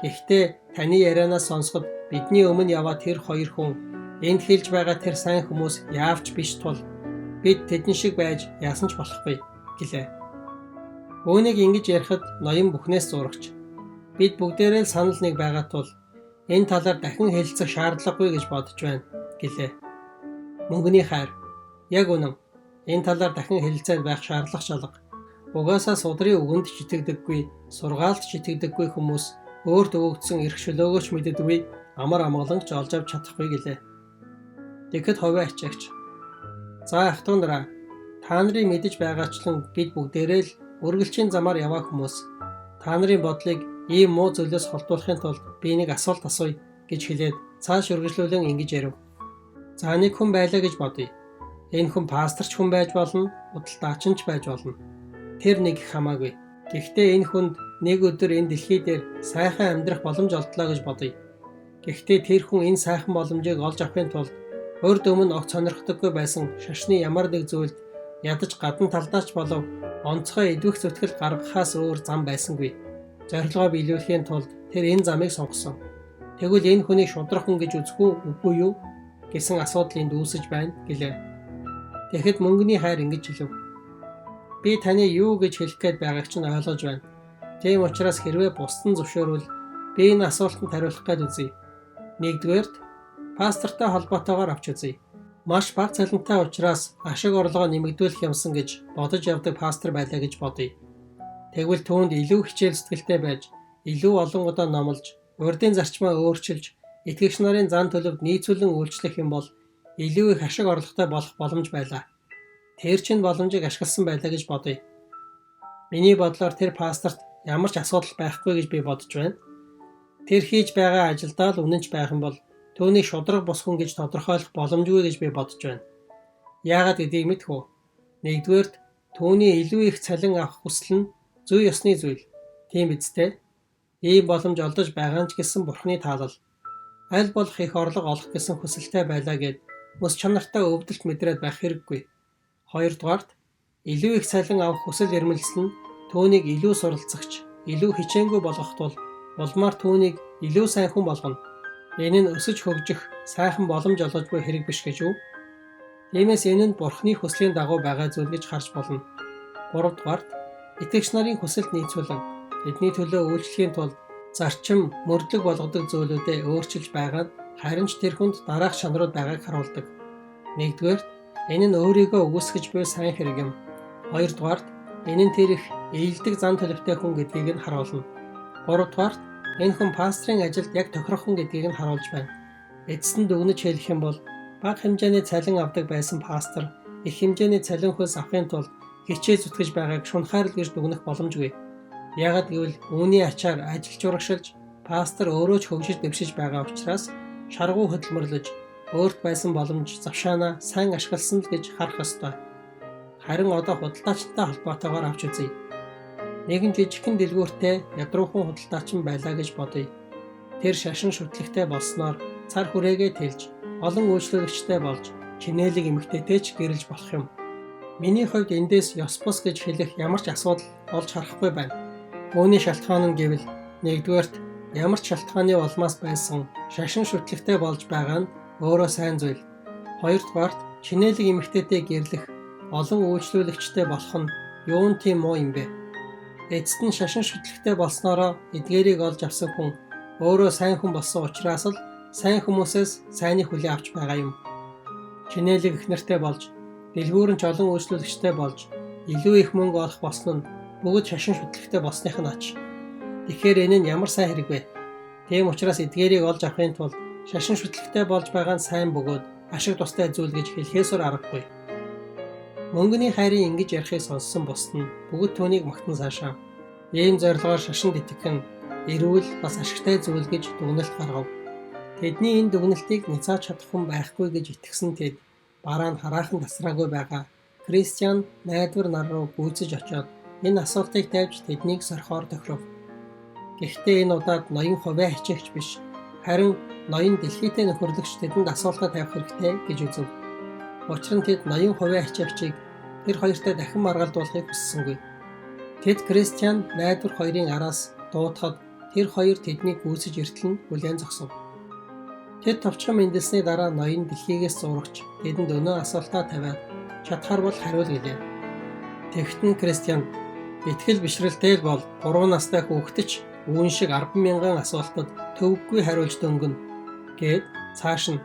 Гэхдээ таны ярианаас сонсоход бидний өмнө яваа тэр хоёр хүн энд хэлж байгаа тэр сайн хүмүүс яавч биш тул бид тэдэн шиг байж яасан ч болохгүй гэлээ. Үүнийг ингэж ярихад ноён бүхнээс зурагч. Бид бүгдээрээ л санал нэг байгаа тул энэ талаар дахин хэлцэх шаардлагагүй гэж бодож байна гэлээ. Мөнгөний хайр. Яг үнэн. Энэ талаар дахин хэлэлцээд байх шаардлага шалга. Угаасаа судрын үгэнд ч итгэдэггүй, сургаалт ч итгэдэггүй хүмүүс өөрт өгөгдсөн эрх чөлөөгөөч мэддэггүй амар амгаланч олж авч чадахгүй гэлээ. Тэгэхэд хувиа ачаагч. За ах トゥ нараа, та нарын мэдэж байгаачлан бид бүгдээрээ л үргэлжийн замаар яваа хүмүүс. Та нарын бодлыг ийм муу зүйлээс холдуулахын тулд би нэг асуулт асууя гэж хэлээд цааш үргэлжлүүлэн ингэж ярив. За нэг хүн байлаа гэж бодъё. Энэ хүн пасторч хүн байж болно, удалдаачин ч байж болно. Тэр нэг их хамаагүй. Гэхдээ энэ хүнд нэг өдөр энэ дэлхий дээр сайхан амьдрах боломж олдлоо гэж бодъё. Гэхдээ тэр хүн энэ сайхан боломжийг олж авахын тулд урд өмнө огт сонирхдаггүй байсан шашны ямар нэг зүйлд ядаж гадна талдаач болов онцгой идвэх зүтгэл гаргахаас өөр зам байсангүй. Зорилгоо биелүүлэхийн тулд тэр энэ замыг сонгосон. Тэгвэл энэ хүнийг шудрах хүн гэж үзэх үгүй юу гэсэн асуудал энд үүсэж байна гэлээ. Тэгэхэд мөнгөний хайр ингэж хэлв. Би таны юу гэж хэлэх гээд байгааг чинь ойлгож байна. Тийм учраас хэрвээ бусдын зөвшөөрвөл би энэ асуултанд хариулах гээд үзье. Нэгдүгээрт пастортай холбоотойгоор авч үзье. Маш бага цалинтай учраас ашиг орлогоо нэмэгдүүлэх юмсан гэж бодож явдаг пастор байлаа гэж бодъё. Тэгвэл түүнд илүү хичээл сэтгэлтэй байж, илүү олон удаа номлож, урдын зарчмаа өөрчилж, итгэгч нарын зан төлөвд нийцүүлэн үйлчлэх юм бол илүү их ашиг орлоготой болох боломж байлаа. Тэр чинь боломжийг ашигласан байлаа гэж бодъё. Миний бодлоор тэр пасторт ямар ч асуудал байхгүй гэж би бодож байна. Тэр хийж байгаа ажилдаа л үнэнч байх юм бол түүнийг шудраг бус хүн гэж тодорхойлох боломжгүй гэж би бодож байна. Яагаад гэдгийг мэдэх үү? Нэгдүгээрт түүний илүү их цалин авах хүсэл нь зүй ёсны зүйл. Тийм биз дээ? Ийм боломж олдож байгаа ч гэсэн Бурхны таалал. Аль болох их орлого олох гэсэн хүсэлтэй байлаа гэд өс чанартай өвдөлт мэдрээд байх хэрэггүй. Хоёрдугаарт илүү их цалин авах хүсэл эрмэлзэл нь түүнийг илүү суралцагч, илүү хичээнгүй болгох тул улмаар түүнийг илүү сайн хүн болгоно. Энэ нь өсөж хөгжих сайхан боломж олгожгүй хэрэг биш гэж үү? Тиймээс энэ нь Бурхны хүслийн дагуу байгаа зүйл гэж харж болно. Гуравдугаарт итгэгч нарын хүсэлд нийцүүлэн тэдний төлөө үйлчлэхийн тулд зарчим, мөрдлөг болгодог зүйлүүдэд өөрчилж байгаа нь харин ч тэр хүнд дараах шанарууд байгааг харуулдаг. Нэгдүгээрт энэ нь өөрийгөө үгүйсгэж буй сайн хэрэг юм. Хоёрдугаарт энэ нь тэр их ээлдэг зан төлөвтэй хүн гэдгийг нь харуулна. Гуравдугаарт энэ хүн пастрын ажилд яг тохирох хүн гэдгийг нь харуулж байна. Эцэст нь дүгнэж хэлэх юм бол бага хэмжээний цалин авдаг байсан пастор их хэмжээний цалин хөлс авахын тулд хичээл зүтгэж байгааг шунхаар л гэж дүгнэх боломжгүй. Яагад гэвэл үүний ачаар ажил журагшилж пастор өөрөө ч хөгжиж дэвшиж байгаа учраас шаргуу хөдөлмөрлөж өөрт байсан боломж завшаанаа сайн ашигласан л гэж харах ёстой. Харин одоо худалдаачтай холбоотойгоор авч үзье. Нэгэн жижигхэн дэлгүүртэй ядруухан худалдаачин байлаа гэж бодъё. тэр шашин шүтлэгтэй болсноор цар хүрээгээ тэлж олон үйлчлүүлэгчтэй болж чинээлэг эмэгтэйтэй ч гэрэлж болох юм. Миний хувьд эндээс ёс бус гэж хэлэх ямар ч асуудал олж харахгүй байна. Үүний шалтгаан нь гэвэл нэгдүгээрт ямар ч шалтгааны улмаас байсан шашин шүтлэгтэй болж байгаа нь өөрөө сайн зүйл. Хоёрдугаарт чинээлэг эмэгтэйтэй гэрлэх олон үйлчлүүлэгчтэй болох нь юун тийм муу юм бэ? Эцэст нь шашин шүтлэгтэй болсноороо эдгээрийг олж авсан хүн өөрөө сайн хүн болсон учраас л сайн хүмүүсээс сайныг хүлээн авч байгаа юм. Чинээлэг их нартэй болж, дэлгүүрэн ч олон үйлчлүүлэгчтэй болж, илүү их мөнгө олох болсон нь бүгд шашин шүтлэгтэй болсных нь ач. Тэгэхээр энэ нь ямар сайн хэрэг вэ? Тийм учраас эдгээрийг олж авахын тулд шашин шүтлэгтэй болж байгаа нь сайн бөгөөд ашиг тустай зүйл гэж хэлхээсээр аргагүй. Мөнгөний хайрын ингэж ярихыг сонссон бусд нь бүгд түүнийг магтан сайшаа. Ийм зорилгоор шашинд итгэх нь эрүүл бас ашигтай зүйл гэж дүгнэлт гаргав. Тэдний энэ дүгнэлтийг нязааж чадах хүн байхгүй гэж итгэсэн тэд бараа нь хараахан тасраагүй байгаа. Кристиан найдвар нар руу гүйцэж очоод энэ асуултыг тавьж тэднийг сорхоор тохиров. Гэхдээ энэ удаад ноён хувиа хичээгч биш, харин ноён дэлхийтэй нөхөрлөгч тэдэнд асуултаа тавих хэрэгтэй гэж үзв. Учир нь тэд ноён хувиа хичээгчийг тэр хоёртой дахин маргалдуулахыг хүссэнгүй. Тэд Кристиан найдвар хоёрын араас дуутахад тэр хоёр тэднийг гүйцэж эртлэн хүлээн зогсов. Тэд товчхон мэндэлсний дараа ноён дэлхийгээс зурагч тэдэнд өнөө асуултаа тавиад чадхаар бол хариул гэлээ. Тэгтэн Кристиан итгэл бишрэлтэй бол 3 настай хүүхэд ч үүн шиг 10,000 асуултад төвөггүй хариулж дөнгөн гээд цааш нь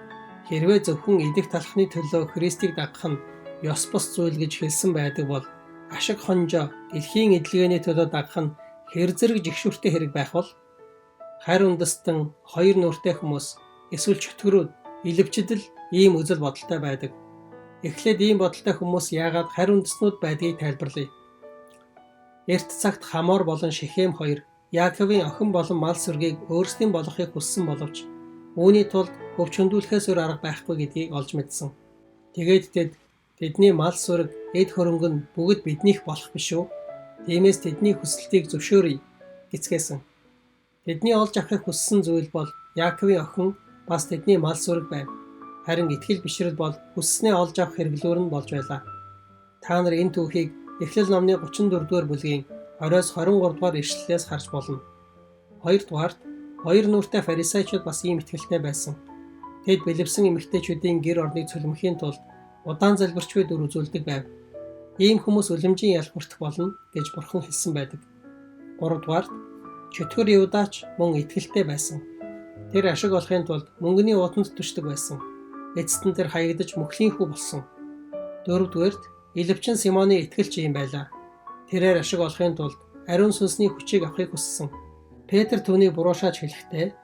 хэрвээ зөвхөн идэх талхны төлөө Христийг дагах нь ёс бус зүйл гэж хэлсэн байдаг бол ашиг хонжоо дэлхийн эдлэгээний төлөө дагах нь хэр зэрэг жигшүүртэй хэрэг байх бол харь үндэстэн хоёр нүртэй хүмүүс эсвэл чөтгөрүүд илвчидэл ийм үзэл бодолтой байдаг. Эхлээд ийм бодолтой хүмүүс яагаад харь үндэстнүүд байдгийг тайлбарлая. Эрт цагт Хамор болон Шихем хоёр Яаковын охин болон мал сүргийг өөрсдийн болгохыг хүссэн боловч үүний тулд өвч хөндлөхөөс өөр арга байхгүй гэдгийг олж мэдсэн. Тэгээд тэдний мал сүрэг эд хөрөнгө нь бүгд биднийх болох биш үү? Тиймээс тэдний хүсэлтийг зөвшөөрье гэцгээсэн. Тэдний олж авахыг хүссэн зүйл бол Яаковын охин бас тэдний мал сүрэг байв. Харин итгэл бишрэл бол хүсснээ олж авах хэрэглүүр нь болж байлаа. Та нар энэ түүхийг Эхлэл номны 34-р бүлгийн 20-23 дугаар ишлэлээс харж болно. Хоёрдугаарт хоёр нүртэй фарисеучуд бас ийм итгэлтэй байсан. Тэд бэлэвсэн эмэгтэйчүүдийн гэр орныг цөлмөхийн тулд удаан залбирчгүй дүр үзүүлдэг байв. Ийм хүмүүс үлэмжийн ял хүртэх болно гэж Бурхан хэлсэн байдаг. Гуравдугаарт чөтгөр Юдач мөн итгэлтэй байсан. Тэр ашиг олохын тулд мөнгөний ууданд түшдэг байсан. Эцэст нь тэр хаягдаж мөхлийн хүү болсон. Дөрөвдүгээрт Илвчин Симоны итгэлч юм байлаа. Тэрээр ашиг олохын тулд ариун сүнсний хүчийг авахыг хүссэн. Петр түүнийг буруушааж хэлэхдээ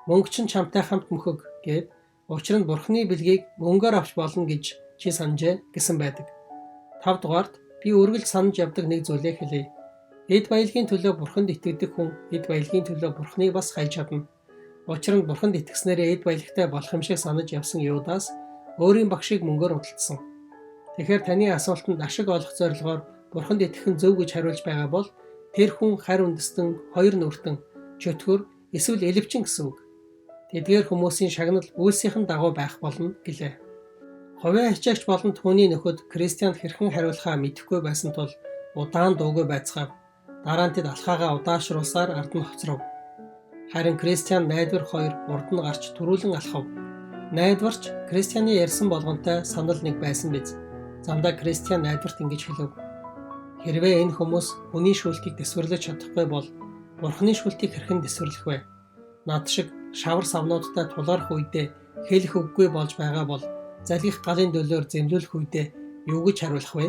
мөнгө чинь чамтай хамт мөхөг гэд учир нь Бурханы бэлгийг мөнгөөр авч болно гэж чи санджээ гэсэн байдаг. 5 дугаарт би үргэлж санаж явдаг нэг зүйлээ хэлье. Эд баялагын төлөө Бурханд итгэдэг хүн эд баялагын төлөө Бурханыг бас хайж чадна. Учир нь Бурханд итгэснээрээ эд баялагтай болох юм шиг санаж явсан Юдас өөрийн багшийг мөнгөөр удалдсан. Тэгэхээр таны асуултанд ашиг олох зорилгоор Бурханд итгэх нь зөв гэж хариулж байгаа бол тэр хүн харь үндэстэн, хоёр нүртэн, чөтгөр, эсвэл элвчин гэсэн үг. Тэдгээр хүмүүсийн шагнал үйлсийнхэн дагуу байх болно гэлээ. Хувиа хичээгч болон түүний нөхөд Кристианд хэрхэн хариулахаа мэдэхгүй байсан тул удаан дуугүй байцгаав. Дараа нь тэд алхаагаа удаашруулсаар ард нь хоцров. Харин Кристиан найдвар хоёр урд нь гарч түрүүлэн алхав. Найдварч Кристианы ярьсан болгонтой санал нэг байсан биз. Замдаа Кристиан найдварт ингэж хэлв. Хэрвээ энэ хүмүүс хүний шүүлтгийг дэвсвэрлэж чадахгүй бол Бурханы шүүлтгийг хэрхэн дэвсвэрлэх вэ? Над шиг шавар савнуудтай тулгарх үедээ хэлэх үггүй болж байгаа бол залгих галын дөлөөр зэмлүүлэх үедээ юу гэж хариулах вэ?